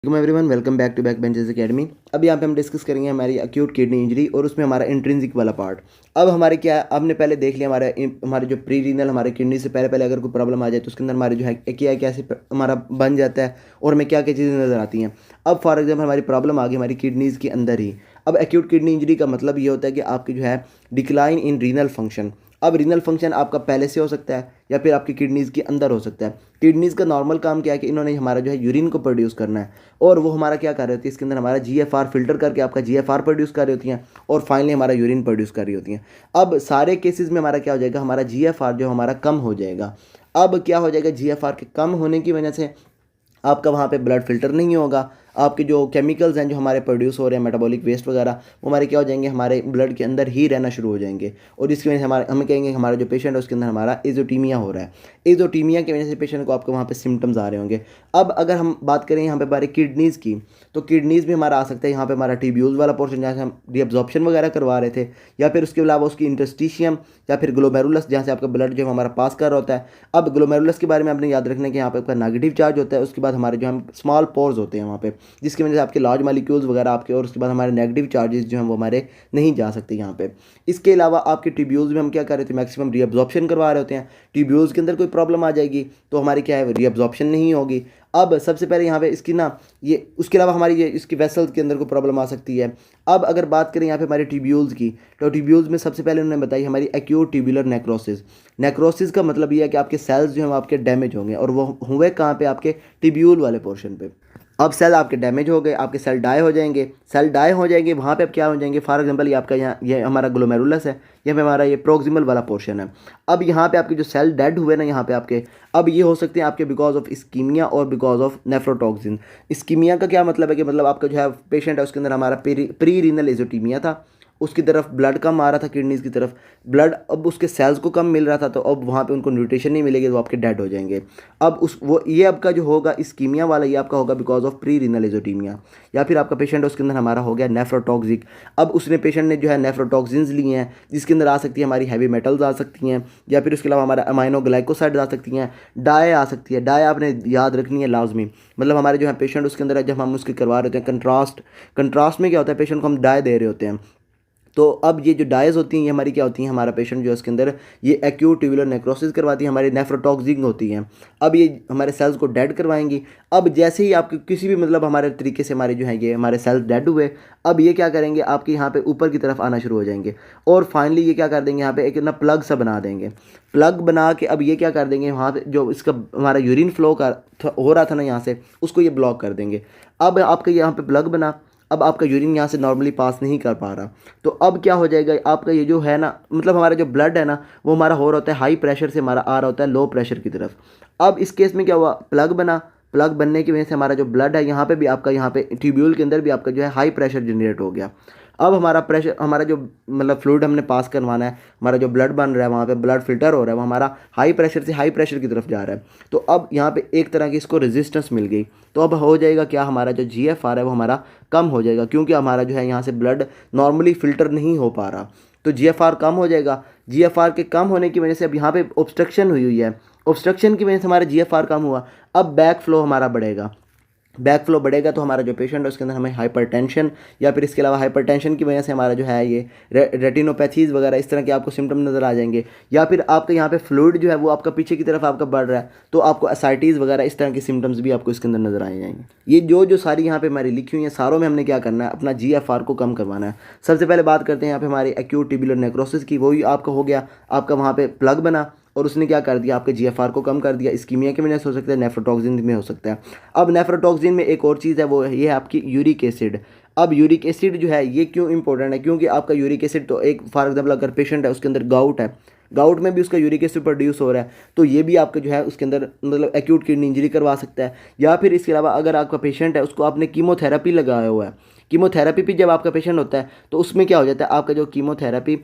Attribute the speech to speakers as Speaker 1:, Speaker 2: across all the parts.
Speaker 1: Welcome everyone, welcome back to back benches academy. अब यहाँ पे हम डिस्कस करेंगे हमारी एक्यूट किडनी इंजरी और उसमें हमारा इंट्रिंसिक वाला पार्ट। अब हमारे क्या है, आपने पहले देख लिया हमारे जो प्री रीनल हमारे किडनी से पहले पहले अगर कोई प्रॉब्लम आ जाए तो उसके अंदर हमारे जो है क्या कैसे हमारा बन जाता है और हमें क्या क्या चीज़ें नज़र आती हैं। अब फॉर एग्जाम्पल हमारी प्रॉब्लम आ गई हमारी किडनीज़ के अंदर ही। अब एक्यूट किडनी इंजरी का मतलब ये होता है कि आपकी जो है डिक्लाइन इन रीनल फंक्शन। अब रीनल फंक्शन आपका पहले से हो सकता है या फिर आपकी किडनीज़ के अंदर हो सकता है। किडनीज़ का नॉर्मल काम क्या है कि इन्होंने हमारा जो है यूरिन को प्रोड्यूस करना है और वो हमारा क्या कर रही होती है, इसके अंदर हमारा जीएफआर फिल्टर करके आपका जीएफआर प्रोड्यूस कर रही होती हैं और फाइनली हमारा यूरिन प्रोड्यूस कर रही होती हैं। अब सारे केसेस में हमारा क्या हो जाएगा, हमारा जीएफआर जो हमारा कम हो जाएगा। अब क्या हो जाएगा, जीएफआर के कम होने की वजह से आपका वहाँ पे ब्लड फिल्टर नहीं होगा। आपके जो केमिकल्स हैं जो हमारे प्रोड्यूस हो रहे हैं मेटाबॉलिक वेस्ट वगैरह, वो हमारे क्या हो जाएंगे, हमारे ब्लड के अंदर ही रहना शुरू हो जाएंगे और इसकी वजह से हम कहेंगे हमारा जो पेशेंट है उसके अंदर हमारा एजोटीमिया हो रहा है। एजोटीमिया की वजह से पेशेंट को आपको वहाँ पे सिम्टम्स आ रहे होंगे। अब अगर हम बात करें यहाँ पे हमारे किडनीज़ की, तो किडनीज़ भी हमारा आ सकता है यहाँ पे हमारा ट्यूब्यूल्स वाला पोर्शन जहाँ से हम रीअब्जॉर्प्शन वगैरह करवा रहे थे, या फिर उसके अलावा उसकी इंटरस्टिशियम या फिर ग्लोमेरुलस जहाँ से आपका ब्लड जो हमारा पास कर रहा होता है। अब ग्लोमेरुलस के बारे में आपने याद रखना है कि यहाँ पे आपका नेगेटिव चार्ज होता है, उसके बाद हमारे जो हम स्मॉल पोर्स होते हैं वहाँ पे, जिसकी वजह से आपके लार्ज मालिक्यूल्स वगैरह आपके, और उसके बाद हमारे नेगेटिव चार्जेस जो हैं वो हमारे नहीं जा सकते यहाँ पे। इसके अलावा आपके ट्यूब्यूल्स में हम क्या कर रहे थे, मैक्सिमम रीअब्जॉर्प्शन करवा रहे होते हैं। ट्यूब्यूल्स के अंदर कोई प्रॉब्लम आ जाएगी तो हमारी क्या है, रीअब्जॉर्प्शन नहीं होगी। अब सबसे पहले यहाँ पे इसकी ना ये, उसके अलावा हमारी ये इसकी वेसल्स के अंदर कोई प्रॉब्लम आ सकती है। अब अगर बात करें यहाँ पे हमारे ट्यूब्यूल्स की, तो ट्यूब्यूल्स में सबसे पहले उन्होंने बताई हमारी एक्यूट ट्यूबुलर नेक्रोसिस। नेक्रोसिस का मतलब ये है कि आपके सेल्स जो हैं आपके डैमेज होंगे, और वो हुए कहाँ पे, आपके ट्यूब्यूल वाले पोर्शन पे। अब सेल आपके डैमेज हो गए, आपके सेल डाई हो जाएंगे। सेल डाई हो जाएंगे वहाँ पे अब क्या हो जाएंगे, फॉर एग्जांपल ये आपका यहाँ ये हमारा ग्लोमेरुलस है, ये पे हमारा ये प्रोक्सिमल वाला पोर्शन है। अब यहाँ पे आपके जो सेल डेड हुए ना यहाँ पे आपके, अब ये हो सकते हैं आपके बिकॉज ऑफ इस्कीमिया और बिकॉज ऑफ नेफ्रोटॉक्सिन। इस्कीमिया का क्या मतलब है कि मतलब आपका जो है पेशेंट है उसके अंदर हमारा प्री रीनल एजोटीमिया था, उसकी तरफ ब्लड कम आ रहा था, किडनीज़ की तरफ ब्लड, अब उसके सेल्स को कम मिल रहा था, तो अब वहाँ पे उनको न्यूट्रिशन नहीं मिलेगी तो आपके डेड हो जाएंगे। अब उस वो ये आपका जो होगा इस्कीमिया वाला, ये आपका होगा because of pre renal azotaemia. या फिर आपका पेशेंट है उसके अंदर हमारा हो गया नेफ्रोटॉक्सिक। अब उसने पेशेंट ने जो है नेफ्रोटॉक्सिन्स लिए हैं, जिसके अंदर आ सकती है हमारी हैवी मेटल्स आ सकती हैं, या फिर उसके अलावा हमारा अमाइनो ग्लाइकोसाइड्स आ सकती हैं, डाई आ सकती है। डाई आपने याद रखनी है लाजमी, मतलब हमारे जो है पेशेंट उसके अंदर जब हम उसके करवा रहे होते हैं कंट्रास्ट में क्या होता है, पेशेंट को हम डाई दे रहे होते हैं। तो अब ये जो डायज होती हैं ये हमारी क्या होती हैं, हमारा पेशेंट जो है उसके अंदर ये एक्यूट ट्यूबुलर नेक्रोसिस करवाती है, हमारी नेफ्रोटॉक्सिक होती हैं। अब ये हमारे सेल्स को डेड करवाएंगी। अब जैसे ही आपके किसी भी मतलब हमारे तरीके से हमारे जो है ये हमारे सेल्स डेड हुए, अब ये क्या करेंगे, आपके यहाँ पे ऊपर की तरफ आना शुरू हो जाएंगे और फाइनली ये क्या कर देंगे, यहाँ पे एक ना प्लग सा बना देंगे। प्लग बना के अब ये क्या कर देंगे, वहाँ पे जो इसका हमारा यूरिन फ्लो हो रहा था ना यहाँ से, उसको ये ब्लॉक कर देंगे। अब आपका यहाँ पे प्लग बना, अब आपका यूरिन यहाँ से नॉर्मली पास नहीं कर पा रहा, तो अब क्या हो जाएगा, आपका ये जो है ना, मतलब हमारा जो ब्लड है ना वो हमारा हो रहा होता है हाई प्रेशर से हमारा आ रहा होता है लो प्रेशर की तरफ। अब इस केस में क्या हुआ, प्लग बना, प्लग बनने की वजह से हमारा जो ब्लड है यहाँ पे भी आपका, यहाँ पे ट्यूब्यूल के अंदर भी आपका जो है हाई प्रेशर जनरेट हो गया। अब हमारा प्रेशर, हमारा जो मतलब फ्लूइड हमने पास करवाना है, हमारा जो ब्लड बन रहा है वहाँ पे ब्लड फिल्टर हो रहा है, वो हमारा हाई प्रेशर से हाई प्रेशर की तरफ जा रहा है। तो अब यहाँ पे एक तरह की इसको रेजिस्टेंस मिल गई, तो अब हो जाएगा क्या, हमारा जो जीएफआर है वो हमारा कम हो जाएगा, क्योंकि हमारा जो है यहाँ से ब्लड नॉर्मली फिल्टर नहीं हो पा रहा, तो जीएफआर कम हो जाएगा। जीएफआर के कम होने की वजह से अब यहाँ पे ऑब्स्ट्रक्शन हुई है, ऑब्स्ट्रक्शन की वजह से हमारा जीएफआर कम हुआ। अब बैक फ्लो हमारा बढ़ेगा, बैक फ्लो बढ़ेगा तो हमारा जो पेशेंट है उसके अंदर हमें हाइपरटेंशन, या फिर इसके अलावा हाइपरटेंशन की वजह से हमारा जो है ये रेटिनोपैथीज़ वगैरह इस तरह के आपको सिम्टम नज़र आ जाएंगे। या फिर आपके यहाँ पे फ्लूइड जो है वो आपका पीछे की तरफ आपका बढ़ रहा है, तो आपको एसाइटीज़ वगैरह इस तरह के सिम्टम्स भी आपको इसके अंदर नज़र आ जाएंगे। ये जो जो सारी यहाँ पे हमारी लिखी हुई हैं, सारों में हमने क्या करना है, अपना जीएफआर को कम करवाना है। सबसे पहले बात करते हैं यहाँ पे हमारी एक्यूट ट्यूबुलर नेक्रोसिस की, वही आपका हो गया, आपका वहाँ पे प्लग बना और उसने क्या कर दिया, आपके जीएफआर को कम कर दिया। इस्कीमिया की वजह से हो सकता है, नेफ्रोटॉक्सिन में हो सकता है। अब नेफ्रोटॉक्सिन में एक और चीज़ है, वो ये है आपकी यूरिक एसिड। अब यूरिक एसिड जो है ये क्यों इंपॉर्टेंट है, क्योंकि आपका यूरिक एसिड तो एक फॉर एग्जाम्पल अगर पेशेंट है उसके अंदर गाउट है, गाउट में भी उसका यूरिक एसिड प्रोड्यूस हो रहा है, तो ये भी आपका जो है उसके अंदर मतलब एक्यूट किडनी इंजरी करवा सकता है। या फिर इसके अलावा अगर आपका पेशेंट है उसको आपने कीमोथेरेपी लगाया हुआ है, कीमोथेरेपी भी जब आपका पेशेंट होता है तो उसमें क्या हो जाता है, आपका जो कीमोथेरेपी,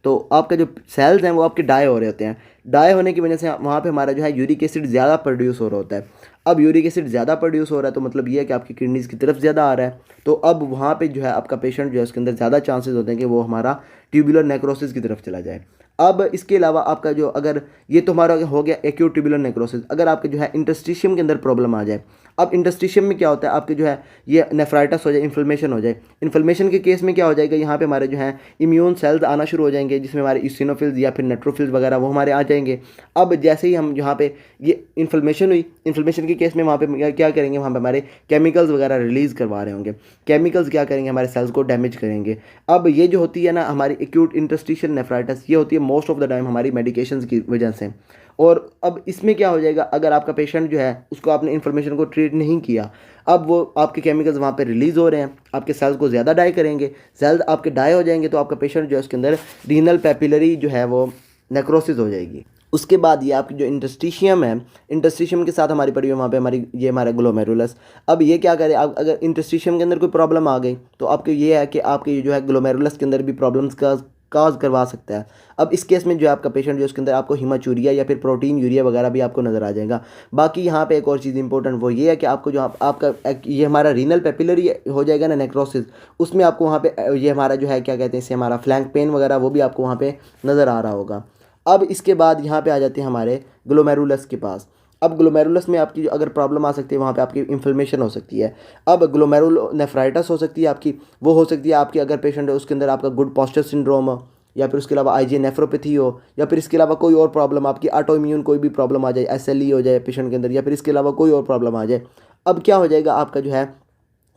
Speaker 1: तो आपका जो सेल्स हैं वो आपके डाई हो रहे होते हैं। डाई होने की वजह से वहाँ पे हमारा जो है यूरिक एसिड ज़्यादा प्रोड्यूस हो रहा होता है। अब यूरिक एसिड ज़्यादा प्रोड्यूस हो रहा है तो मतलब ये है कि आपकी किडनीज़ की तरफ ज़्यादा आ रहा है, तो अब वहाँ पे जो है आपका पेशेंट जो है उसके अंदर ज़्यादा चांसेस होते हैं कि वो हमारा ट्यूबुलर नेक्रोसिस की तरफ चला जाए। अब इसके अलावा आपका जो अगर ये तो हमारा हो गया एक्यूट ट्यूबुलर नेक्रोसिस, अगर आपके जो है इंटरस्टिशियम के अंदर प्रॉब्लम आ जाए। अब इंटरस्टिशियम में क्या होता है, आपके जो है ये नेफ्राइटिस हो जाए, इन्फ्लेमेशन हो जाए। इन्फ्लेमेशन के केस में क्या हो जाएगा, यहाँ पे हमारे जो है इम्यून सेल्स आना शुरू हो जाएंगे, जिसमें हमारे इसिनोफिल्स या फिर नेट्रोफिल्स वगैरह वो हमारे आ जाएंगे। अब जैसे ही हम यहाँ पे ये इन्फ्लेमेशन हुई, इन्फ्लेमेशन के केस में वहाँ पे क्या करेंगे, वहाँ पे हमारे केमिकल्स वगैरह रिलीज़ करवा रहे होंगे। केमिकल्स क्या करेंगे, हमारे सेल्स को डैमेज करेंगे। अब ये जो होती है ना हमारी एक्यूट इंटरस्टिशियल नेफ्राइटिस, ये होती है मोस्ट ऑफ द टाइम हमारी मेडिकेशंस की वजह से। और अब इसमें क्या हो जाएगा, अगर आपका पेशेंट जो है उसको आपने इन्फॉर्मेशन को ट्रीट नहीं किया, अब वो आपके केमिकल्स वहाँ पे रिलीज़ हो रहे हैं, आपके सेल्स को ज़्यादा डाई करेंगे, सेल्स आपके डाई हो जाएंगे, तो आपका पेशेंट जो है उसके अंदर रीनल पैपिलरी जो है वो नेक्रोसिस हो जाएगी। उसके बाद ये आपकी जो इंटरस्टिशियम है, इंटरस्टिशियम के साथ हमारी पड़ी हुई वहाँ पे हमारी ये हमारा ग्लोमेरुलस। अब ये क्या करे, आप अगर इंटरस्टिशियम के अंदर कोई प्रॉब्लम आ गई तो आपके ये है कि आपके ये जो है ग्लोमेरुलस के अंदर भी प्रॉब्लम्स का काज करवा सकता है। अब इस केस में जो है आपका पेशेंट जो उसके अंदर आपको हिमाचूरिया या फिर प्रोटीन यूरिया वगैरह भी आपको नज़र आ जाएगा। बाकी यहाँ पे एक और चीज़ इंपॉर्टेंट वो ये है कि आपको जो आपका ये हमारा रीनल पेपिलरी हो जाएगा ना नेक्रोसिस, उसमें आपको वहाँ पे ये हमारा जो है क्या कहते हैं इसे, हमारा फ्लैंक पेन वगैरह वो भी आपको वहाँ पे नज़र आ रहा होगा। अब इसके बाद यहाँ पे आ जाते हैं हमारे ग्लोमेरुलस के पास। अब ग्लोमेरुलस में आपकी जो अगर प्रॉब्लम आ सकती है, वहाँ पे आपकी इन्फ्लेमेशन हो सकती है। अब ग्लोमेरुलोनेफ्राइटिस हो सकती है आपकी, वो हो सकती है आपकी अगर पेशेंट है उसके अंदर आपका गुड पॉस्चर सिंड्रोम हो, या फिर उसके अलावा आईजी नेफ्रोपैथी हो, या फिर इसके अलावा कोई और प्रॉब्लम आपकी ऑटो इम्यून कोई भी प्रॉब्लम आ जाए, एसएलई हो जाए पेशेंट के अंदर, या फिर इसके अलावा कोई और प्रॉब्लम आ जाए। अब क्या हो जाएगा, आपका जो है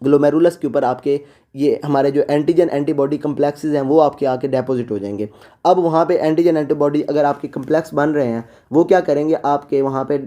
Speaker 1: ग्लोमेरुलस के ऊपर आपके ये हमारे जो एंटीजन एंटीबॉडी कम्प्लेक्सेस हैं वो आपके आके डेपोजिट हो जाएंगे। अब वहाँ पे एंटीजन एंटीबॉडी अगर आपके कम्प्लेक्स बन रहे हैं, वो क्या करेंगे, आपके वहाँ पे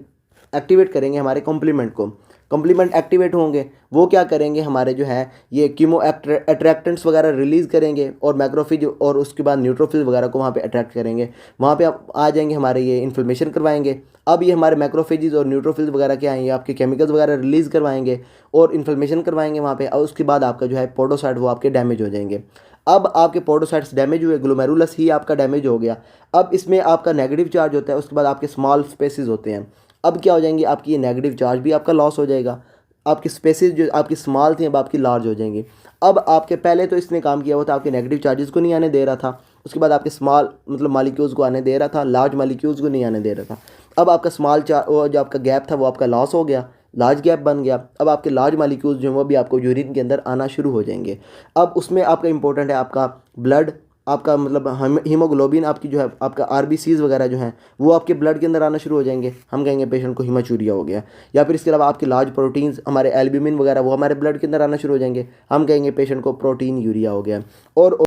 Speaker 1: एक्टिवेट करेंगे हमारे कॉम्प्लीमेंट को। कॉम्प्लीमेंट एक्टिवेट होंगे, वो क्या करेंगे, हमारे जो है ये कीमो अट्रैक्टेंट्स वगैरह रिलीज़ करेंगे, और मैक्रोफेज और उसके बाद न्यूट्रोफिल वगैरह को वहाँ पे अट्रैक्ट करेंगे। वहाँ पे आप आ जाएंगे, हमारे ये इन्फ्लेमेशन करवाएंगे। अब ये हमारे मैक्रोफेजेस और न्यूट्रोफिल्स वगैरह क्या आएंगे, आपके केमिकल्स वगैरह रिलीज़ करवाएंगे और इन्फ्लेमेशन करवाएंगे वहाँ पे। और उसके बाद आपका जो है पोडोसाइट वो आपके डैमेज हो जाएंगे। अब आपके पोडोसाइट्स डैमेज हुए, ग्लोमेरुलस ही आपका डैमेज हो गया। अब इसमें आपका नेगेटिव चार्ज होता है, उसके बाद आपके स्मॉल स्पेसिस होते हैं। अब क्या हो जाएंगे, आपकी ये नेगेटिव चार्ज भी आपका लॉस हो जाएगा, आपकी स्पेसिस जो आपकी स्मॉल थी अब आपकी लार्ज हो जाएंगी। अब आपके पहले तो इसने काम किया हुआ था, आपके नेगेटिव चार्जेस को नहीं आने दे रहा था, उसके बाद आपके स्मॉल मतलब मालिक्यूल्स को आने दे रहा था, लार्ज मालिक्यूल्स को नहीं आने दे रहा था। अब आपका स्मॉल जो आपका गैप था वो आपका लॉस हो गया, लार्ज गैप बन गया। अब आपके लार्ज मालिक्यूल्स जो हैं वो भी आपको यूरिन के अंदर आना शुरू हो जाएंगे। अब उसमें आपका इंपॉर्टेंट है आपका ब्लड, आपका मतलब हीमोग्लोबिन, आपकी जो है आपका आरबीसीज वगैरह जो हैं वो आपके ब्लड के अंदर आना शुरू हो जाएंगे। हम कहेंगे पेशेंट को हिमाचूरिया हो गया। या फिर इसके अलावा आपके लार्ज प्रोटीन्स हमारे एल्ब्यूमिन वगैरह वो हमारे ब्लड के अंदर आना शुरू हो जाएंगे। हम कहेंगे पेशेंट को प्रोटीन यूरिया हो गया। और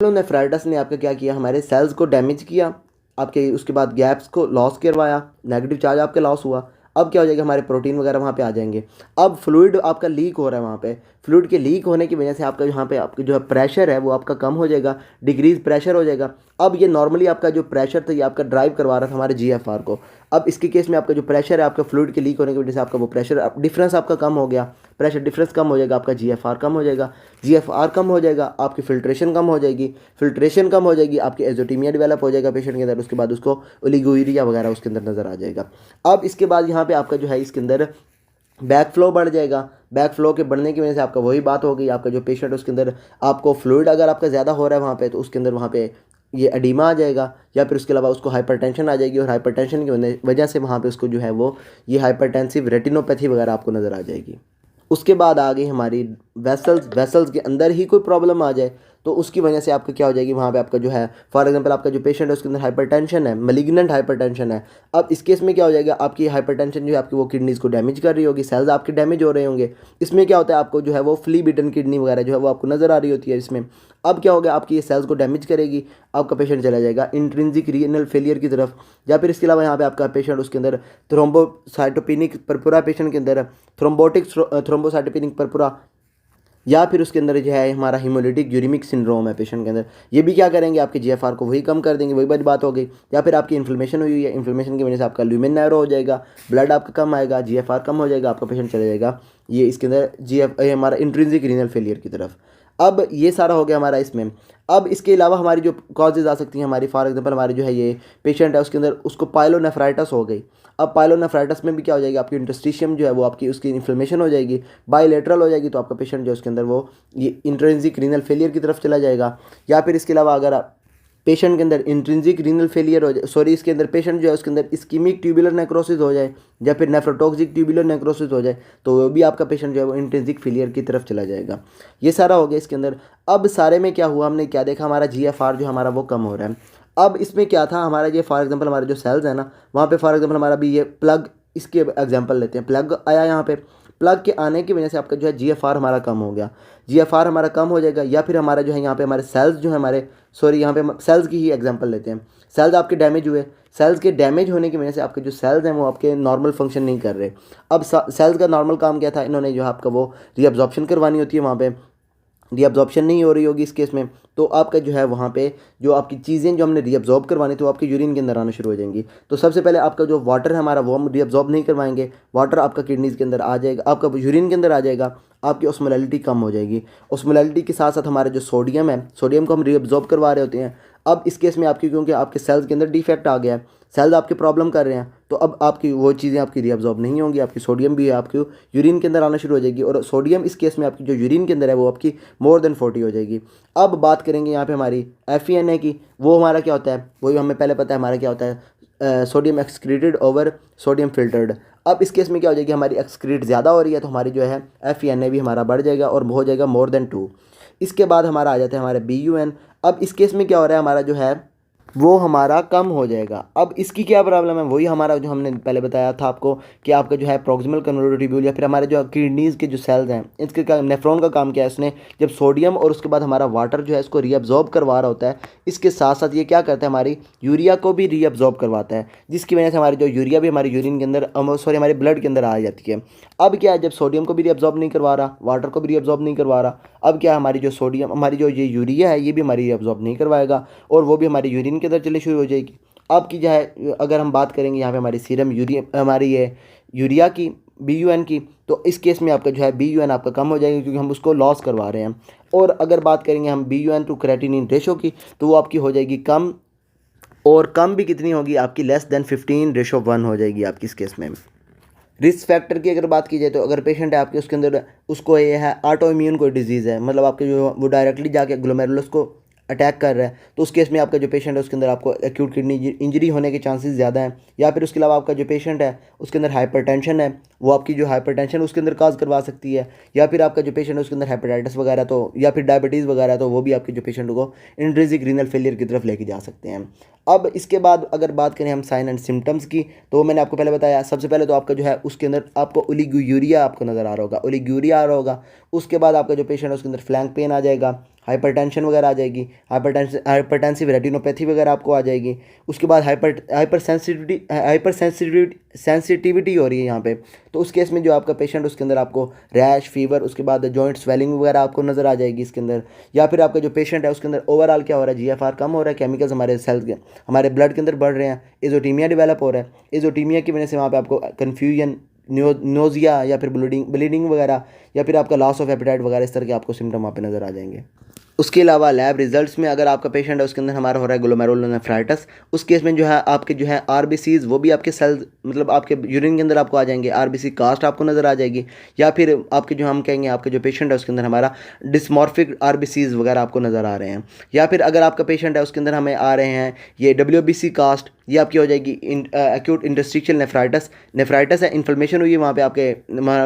Speaker 1: नेफ्राइटिस ने आपका क्या किया, हमारे सेल्स को डैमेज किया, आपके उसके बाद गैप्स को लॉस करवाया, नेगेटिव चार्ज आपका लॉस हुआ। अब क्या हो जाएगा, हमारे प्रोटीन वगैरह वहाँ पे आ जाएंगे। अब फ्लूइड आपका लीक हो रहा है, वहाँ पे फ्लूइड के लीक होने की वजह से आपका यहाँ पे आपका जो है प्रेशर है वो आपका कम हो जाएगा, डिक्रीज प्रेशर हो जाएगा। अब ये नॉर्मली आपका जो प्रेशर था ये आपका ड्राइव करवा रहा था हमारे जीएफआर को। अब इसके केस में आपका जो प्रेशर है आपका फ्लूइड के लीक होने की वजह से आपका वो प्रेशर डिफरेंस आपका कम हो गया, प्रेशर डिफरेंस कम हो जाएगा, आपका जीएफआर कम हो जाएगा। जीएफआर कम हो जाएगा, आपकी फिल्ट्रेशन कम हो जाएगी, फिल्ट्रेशन कम हो जाएगी, आपकी एजोटीमिया डेवलप हो जाएगा पेशेंट के अंदर। उसके बाद उसको ओलिगोयूरिया वगैरह उसके अंदर नज़र आ जाएगा। अब इसके बाद यहाँ पे आपका जो है इसके अंदर बैक फ्लो बढ़ जाएगा। बैक फ्लो के बढ़ने की वजह से आपका वही बात हो गई, आपका जो पेशेंट उसके अंदर आपको फ्लूइड अगर आपका ज़्यादा हो रहा है वहाँ पे, तो उसके अंदर वहाँ पे ये एडिमा आ जाएगा, या फिर उसके अलावा उसको हाइपरटेंशन आ जाएगी, और हाइपरटेंशन की वजह से वहाँ पे उसको जो है वो ये हाइपरटेंसिव रेटिनोपैथी वगैरह आपको नज़र आ जाएगी। उसके बाद आ गई हमारी वेसल्स के अंदर ही कोई प्रॉब्लम आ जाए तो उसकी वजह से आपका क्या हो जाएगी, वहाँ पे आपका जो है फॉर एग्जांपल आपका जो पेशेंट है उसके अंदर हाइपरटेंशन है, मैलिग्नेंट हाइपरटेंशन है। अब इस केस में क्या हो जाएगा, आपकी हाइपरटेंशन जो है आपकी वो किडनीज़ को डैमेज कर रही होगी, सेल्स आपके डैमेज हो रहे होंगे। इसमें क्या होता है, आपको जो है वो फ्ली बिटन किडनी वगैरह जो है वो आपको नज़र आ रही होती है इसमें। अब क्या होगा, आपकी ये सेल्स को डैमेज करेगी, आपका पेशेंट चला जाएगा इंट्रिंसिक रीनल फेलियर की तरफ। या फिर इसके अलावा यहाँ पे आपका पेशेंट उसके अंदर थ्रोम्बोसाइटोपेनिक परपुरा पेशेंट के अंदर थ्रोम्बोटिक थ्रोम्बोसाइटोपेनिक परपुरा, या फिर उसके अंदर जो है हमारा हिमोलिटिक यूरिमिक सिंड्रोम है पेशेंट के अंदर। ये भी क्या करेंगे, आपके जीएफआर को वही कम कर देंगे, वही बड़ी बात हो गई। या फिर आपकी इन्फ्लेमेशन हुई है, इन्फ्लेमेशन की वजह से आपका ल्यूमेन नैरो हो जाएगा, ब्लड आपका कम आएगा, जीएफआर कम हो जाएगा, आपका पेशेंट चला जाएगा ये इसके अंदर हमारा इंट्रिंसिक रीनल फेलियर की तरफ। अब ये सारा हो गया हमारा इसमें। अब इसके अलावा हमारी जो कॉजेज़ आ सकती हैं हमारी, फॉर एग्जांपल हमारे जो है ये पेशेंट है उसके अंदर उसको पाइलोनेफ्राइटिस हो गई। अब पाइलोनेफ्राइटिस में भी क्या हो जाएगी, आपकी इंटरस्टिशियम जो है वो आपकी उसकी इन्फ्लेमेशन हो जाएगी, बायलेटरल हो जाएगी, तो आपका पेशेंट जो है उसके अंदर वो ये इंट्रिंसिक रीनल फेलियर की तरफ चला जाएगा। या फिर इसके अलावा अगर पेशेंट के अंदर इंट्रिंसिक रीनल फेलियर हो जाए, सॉरी इसके अंदर पेशेंट जो है उसके अंदर इस्कीमिक ट्यूबुलर नेक्रोसिस हो जाए या फिर नेफ्रोटॉक्सिक ट्यूबुलर नेक्रोसिस हो जाए, तो वो भी आपका पेशेंट जो है वो इंट्रिंसिक फेलियर की तरफ चला जाएगा। ये सारा हो गया इसके अंदर। अब सारे में क्या हुआ, हमने क्या देखा, हमारा GFR जो हमारा वो कम हो रहा है। अब इसमें क्या था, हमारा ये फॉर एग्जांपल हमारे जो सेल्स है ना, वहाँ पे फॉर एग्जांपल हमारा भी ये प्लग, इसके एग्जांपल लेते हैं, प्लग आया यहाँ पे, प्लग के आने की वजह से आपका जो है GFR हमारा कम हो गया, GFR हमारा कम हो जाएगा। या फिर हमारा जो है यहाँ पे हमारे सेल्स जो है हमारे, सॉरी यहाँ पे सेल्स की ही एग्जांपल लेते हैं, सेल्स आपके डैमेज हुए, सेल्स के डैमेज होने की वजह से आपके जो सेल्स हैं वो आपके नॉर्मल फंक्शन नहीं कर रहे। अब सेल्स का नॉर्मल काम क्या था, इन्होंने जो है आपका वो रीअब्जॉर्प्शन करवानी होती है, वहाँ पे रीअब्जॉर्प्शन नहीं हो रही होगी इस केस में, तो आपका जो है वहाँ पे जो आपकी चीज़ें जो हमने रीअब्जॉर्ब करवानी थी वो आपके यूरिन के अंदर आना शुरू हो जाएंगी। तो सबसे पहले आपका जो वाटर है हमारा वो हम रीअब्जॉर्ब नहीं करवाएंगे, वाटर आपका किडनीज़ के अंदर आ जाएगा, आपका यूरिन के अंदर आ जाएगा, आपकी ऑस्मोलैलिटी कम हो जाएगी। ऑस्मोलैलिटी के साथ साथ हमारा जो सोडियम है, सोडियम को हम रीअब्जॉर्ब करवा रहे होते हैं। अब इस केस में आपकी क्योंकि आपके सेल्स के अंदर डिफेक्ट आ गया है, सेल्स आपके प्रॉब्लम कर रहे हैं, तो अब आपकी वो चीज़ें आपकी रीअब्जॉर्ब नहीं होंगी, आपकी सोडियम भी है आपकी यूरिन के अंदर आना शुरू हो जाएगी, और सोडियम इस केस में आपकी जो यूरिन के अंदर है वो आपकी मोर देन 40 हो जाएगी। अब बात करेंगे यहाँ पे हमारी FeNA की, वो हमारा क्या होता है, वही हमें पहले पता है हमारा क्या होता है, sodium excreted over sodium filtered. अब इस केस में क्या हो जाएगी, हमारी एक्सक्रीट ज़्यादा हो रही है तो हमारी जो है FeNA भी हमारा बढ़ जाएगा और हो जाएगा मोर देन 2। इसके बाद हमारा आ जाता है हमारे BUN। अब इस केस में क्या हो रहा है, हमारा जो है वो हमारा कम हो जाएगा। अब इसकी क्या प्रॉब्लम है, वही हमारा जो हमने पहले बताया था आपको कि आपका जो है प्रॉक्सिमल कन्वर्टर ट्यूब्यूल या फिर हमारे जो किडनीज़ के जो सेल्स हैं, इसके का नेफ्रॉन का काम क्या है, इसने जब सोडियम और उसके बाद हमारा वाटर जो है इसको रीअब्जॉर्ब करवा रहा होता है, इसके साथ साथ ये क्या करता है, हमारी यूरिया को भी रीअब्जॉर्ब करवाता है, जिसकी वजह से हमारी जो यूरिया भी हमारी यूरिन के अंदर, सॉरी हमारे ब्लड के अंदर आ जाती है। अब क्या है, जब सोडियम को भी रीअब्जॉर्ब नहीं करवा रहा, वाटर को भी रीअब्जॉर्ब नहीं करवा रहा, अब क्या है, हमारी जो सोडियम, हमारी जो ये यूरिया है ये भी हमारी रीअब्जॉर्ब नहीं करवाएगा और वो भी हमारी यूरिन के अंदर चली शुरू हो जाएगी। आपकी जो है अगर हम बात करेंगे यहाँ पे हमारी सीरम यूरिया, हमारी ये यूरिया की BUN की, तो इस केस में आपका जो है BUN आपका कम हो जाएगा क्योंकि हम उसको लॉस करवा रहे हैं। और अगर बात करेंगे हम BUN टू क्रेटिनिन रेशो की, तो वो आपकी हो जाएगी कम, और कम भी कितनी होगी आपकी, लेस देन 15:1 हो जाएगी आपकी इस केस में। रिस्क फैक्टर की अगर बात की जाए तो अगर पेशेंट है आपके उसके अंदर उसको ये है ऑटो इम्यून कोई डिजीज़ है, मतलब आपके जो वो डायरेक्टली जाके ग्लोमेरुलस को अटैक कर रहा है, तो उस केस में आपका जो पेशेंट है उसके अंदर आपको एक्यूट किडनी इंजरी होने के चांसेस ज़्यादा हैं। या फिर उसके अलावा आपका जो पेशेंट है उसके अंदर हाइपरटेंशन है, वो आपकी जो हाइपरटेंशन उसके अंदर काज करवा सकती है। या फिर आपका जो पेशेंट है उसके अंदर हेपेटाइटिस वगैरह, तो या फिर डायबिटीज़ वगैरह, तो वो भी आपके जो पेशेंट को इंट्रिंसिक रीनल फेलियर की तरफ लेके जा सकते हैं। अब इसके बाद अगर बात करें हम साइन एंड सिम्टम्स की, तो मैंने आपको पहले बताया, सबसे पहले तो आपका जो है उसके अंदर आपको ओलिगोयूरिया आपको नज़र आ रहा होगा, ओलिगोयूरिया आ रहा होगा। उसके बाद आपका जो पेशेंट है उसके अंदर फ्लैंक पेन आ जाएगा, हाइपरटेंशन वगैरह आ जाएगी, हाइपरटेंसिव रेटिनोपैथी वगैरह आपको आ जाएगी। उसके बाद सेंसिटिविटी हो रही है यहाँ पे, तो उस केस में जो आपका पेशेंट उसके अंदर आपको रैश, फीवर, उसके बाद जॉइंट स्वेलिंग वगैरह आपको नज़र आ जाएगी इसके अंदर। या फिर आपका जो पेशेंट है उसके अंदर ओवरऑल क्या हो रहा है, GFR कम हो रहा है, केमिकल्स हमारे सेल्स के हमारे ब्लड के अंदर बढ़ रहे हैं, एजोटीमिया डेवलप हो रहा है। एजोटीमिया की वजह से वहाँ पे आपको कन्फ्यूजन, नोजिया या फिर ब्लीडिंग वगैरह, या फिर आपका लॉस ऑफ एपेटाइट वगैरह, इस तरह के आपको सिम्टम वहाँ पे नज़र आ जाएंगे। उसके अलावा लैब रिजल्ट्स में अगर आपका पेशेंट है उसके अंदर हमारा हो रहा है ग्लोमेरुलोनेफ्राइटिस, उस केस में जो है आपके जो है RBCs वो भी आपके सेल्स, मतलब आपके यूरिन के अंदर आपको आ जाएंगे, RBC कास्ट आपको नज़र आ जाएगी। या फिर आपके जो हम कहेंगे आपके जो पेशेंट है उसके अंदर हमारा डिस्मॉर्फिक RBCs वगैरह आपको नज़र आ रहे हैं। या फिर अगर आपका पेशेंट है उसके अंदर हमें आ रहे हैं ये WBC कास्ट, ये आपकी हो जाएगी एक्यूट इंटरस्टिशियल नेफ्राइटिस है, इन्फ्लेमेशन हुई है वहाँ पे आपके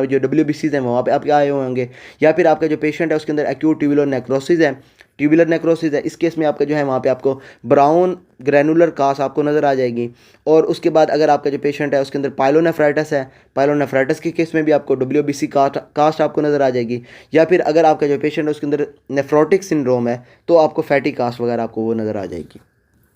Speaker 1: जो WBCs हैं वहाँ पे आपके आए हुए होंगे। या फिर आपका जो पेशेंट है उसके अंदर एक्यूट ट्यूबुलर नेक्रोसिस है, इस केस में आपका जो है वहाँ पे आपको ब्राउन ग्रैनुलर कास्ट आपको नज़र आ जाएगी। और उसके बाद अगर आपका जो पेशेंट है उसके अंदर पाइलोनेफ्राइटिस है, पाइलोनेफ्राइटिस के केस में भी आपको WBC कास्ट आपको नज़र आ जाएगी। या फिर अगर आपका जो पेशेंट है उसके अंदर नेफ्रोटिक सिंड्रोम है तो आपको फैटी कास्ट वगैरह आपको वो नज़र आ जाएगी।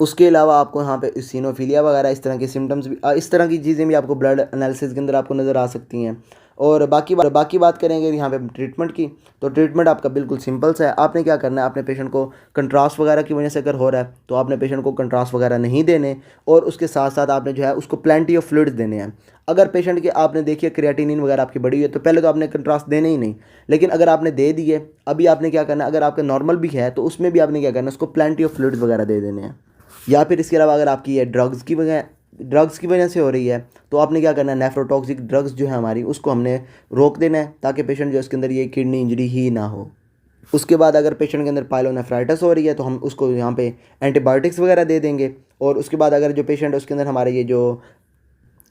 Speaker 1: उसके अलावा आपको यहाँ पे इसिनोफिलिया वगैरह इस तरह के सिम्टम्स भी, इस तरह की चीज़ें भी आपको ब्लड एनालिसिस के अंदर आपको नज़र आ सकती हैं। और बाकी बात करेंगे यहाँ पे ट्रीटमेंट की, तो ट्रीटमेंट आपका बिल्कुल सिंपल सा है। आपने क्या करना है, अपने पेशेंट को कंट्रास्ट वगैरह की वजह से अगर हो रहा है तो आपने पेशेंट को कंट्रास्ट वगैरह नहीं देने, और उसके साथ साथ आपने जो है उसको प्लेंटी ऑफ फ्लूइड्स देने हैं। अगर पेशेंट के आपने देखिए क्रिएटिनिन वगैरह आपकी बढ़ी हुई है तो पहले तो आपने कंट्रास्ट देने ही नहीं, लेकिन अगर आपने दे दिए, अभी आपने क्या करना है, अगर आपका नॉर्मल भी है तो उसमें भी आपने क्या करना है, उसको प्लेंटी ऑफ फ्लूइड्स वगैरह दे देने हैं। या फिर इसके अलावा अगर आपकी ये ड्रग्स की वजह से हो रही है तो आपने क्या करना है, नेफ्रोटॉक्सिक ड्रग्स जो है हमारी उसको हमने रोक देना है ताकि पेशेंट जो इसके अंदर ये किडनी इंजरी ही ना हो। उसके बाद अगर पेशेंट के अंदर पायलोनेफ्राइटिस हो रही है तो हम उसको यहाँ पे एंटीबायोटिक्स वगैरह दे देंगे। और उसके बाद अगर जो पेशेंट है उसके अंदर हमारे ये जो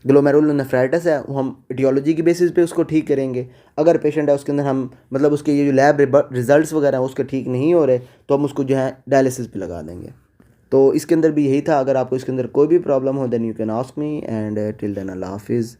Speaker 1: ग्लोमेरुलोनेफ्राइटिस है वो हम एटियोलॉजी की बेसिस पे उसको ठीक करेंगे। अगर पेशेंट है उसके अंदर हम मतलब उसके ये जो लैब रिजल्ट्स वगैरह हैं उसके ठीक नहीं हो रहे तो हम उसको जो है डायलिसिस पे लगा देंगे। तो इसके अंदर भी यही था। अगर आपको इसके अंदर कोई भी प्रॉब्लम हो then you can ask me and till then अल्लाह हाफिज़।